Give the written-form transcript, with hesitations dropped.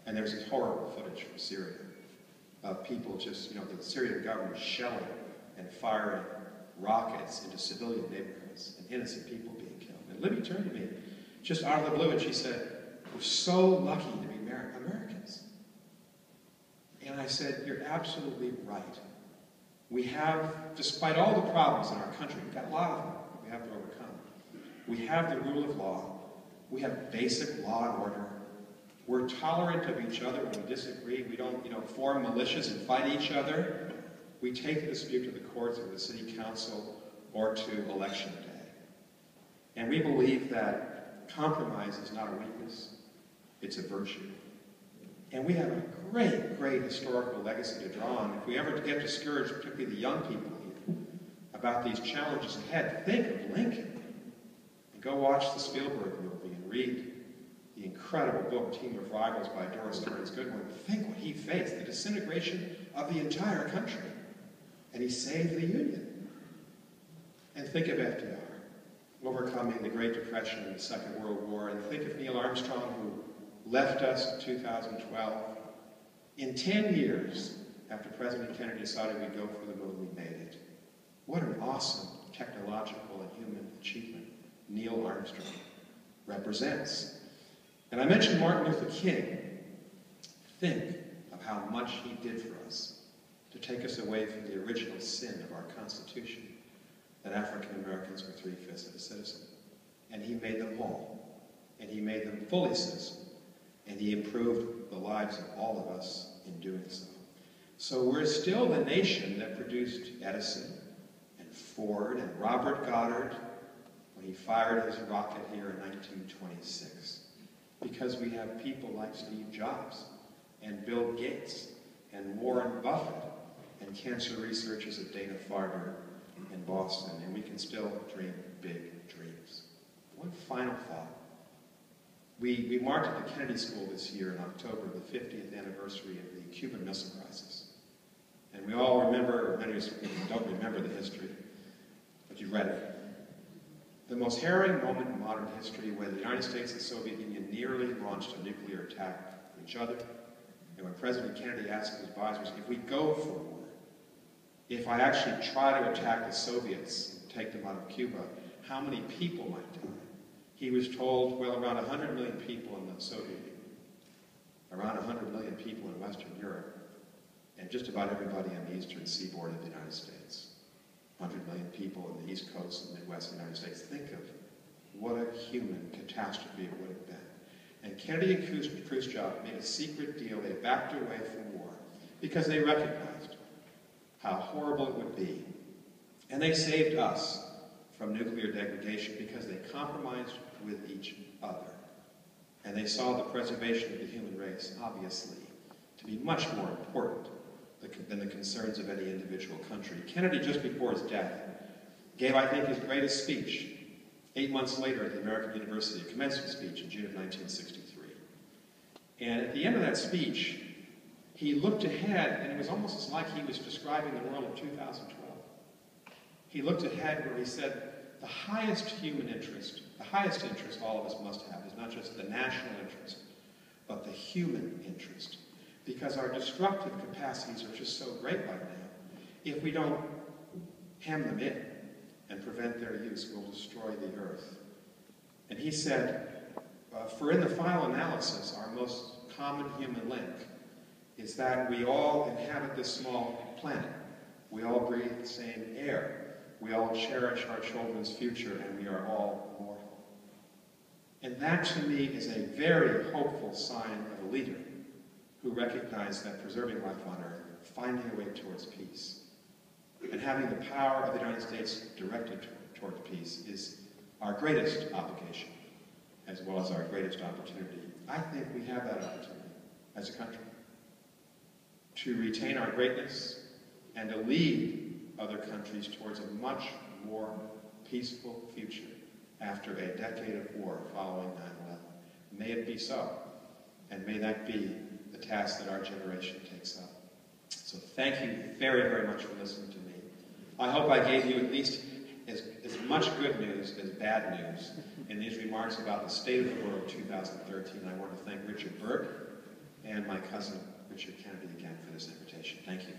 And there's this horrible footage from Syria of people just, the Syrian government shelling and firing rockets into civilian neighborhoods and innocent people being killed. And Libby turned to me just out of the blue and she said, "We're so lucky to be Americans." And I said, "You're absolutely right. We have, despite all the problems in our country, we've got a lot of them that we have to overcome. We have the rule of law. We have basic law and order. We're tolerant of each other when we disagree. We don't, form militias and fight each other. We take the dispute to the courts or the city council or to election day. And we believe that compromise is not a weakness, it's a virtue. And we have a great, great historical legacy to draw on. If we ever get discouraged, particularly the young people here, about these challenges ahead, think of Lincoln. And go watch the Spielberg movie and read the incredible book, Team of Rivals by Doris Kearns Goodwin. Think what he faced, the disintegration of the entire country. And he saved the Union. And think of FDR, overcoming the Great Depression and the Second World War. And think of Neil Armstrong, who left us in 2012. In 10 years, after President Kennedy decided we'd go for the moon, we made it. What an awesome technological and human achievement Neil Armstrong represents. And I mentioned Martin Luther King. Think of how much he did for us to take us away from the original sin of our Constitution, that African Americans were 3/5 of a citizen. And he made them all. And he made them fully citizen. And he improved the lives of all of us in doing so. So we're still the nation that produced Edison and Ford and Robert Goddard when he fired his rocket here in 1926. Because we have people like Steve Jobs and Bill Gates and Warren Buffett and cancer researchers at Dana-Farber in Boston. And we can still dream big dreams. One final thought. We marked at the Kennedy School this year in October the 50th anniversary of the Cuban Missile Crisis. And we all remember, or many of us don't remember the history, but you've read it. The most harrowing moment in modern history where the United States and the Soviet Union nearly launched a nuclear attack on each other. And when President Kennedy asked his advisors, if we go for war, if I actually try to attack the Soviets and take them out of Cuba, how many people might die? He was told, well, around 100 million people in the Soviet Union, around 100 million people in Western Europe, and just about everybody on the eastern seaboard of the United States. 100 million people in the East Coast and Midwest of the United States. Think of what a human catastrophe it would have been. And Kennedy and Khrushchev made a secret deal. They backed away from war because they recognized how horrible it would be. And they saved us from nuclear degradation because they compromised with each other. And they saw the preservation of the human race, obviously, to be much more important than the concerns of any individual country. Kennedy, just before his death, gave, I think, his greatest speech 8 months later at the American University, a commencement speech in June of 1963. And at the end of that speech, he looked ahead, and it was almost like he was describing the world of 2012. He looked ahead where he said, the highest human interest, the highest interest all of us must have is not just the national interest, but the human interest. Because our destructive capacities are just so great right now. If we don't hem them in and prevent their use, we'll destroy the earth. And he said, for in the final analysis, our most common human link is that we all inhabit this small planet. We all breathe the same air. We all cherish our children's future, and we are all mortal. And that, to me, is a very hopeful sign of a leader who recognized that preserving life on earth, finding a way towards peace, and having the power of the United States directed towards peace is our greatest obligation, as well as our greatest opportunity. I think we have that opportunity as a country to retain our greatness and to lead other countries towards a much more peaceful future after a decade of war following 9/11. May it be so, and may that be the task that our generation takes up. So thank you very, very much for listening to me. I hope I gave you at least as much good news as bad news in these remarks about the state of the world 2013. I want to thank Richard Burke and my cousin, Richard Kennedy, again for this invitation. Thank you.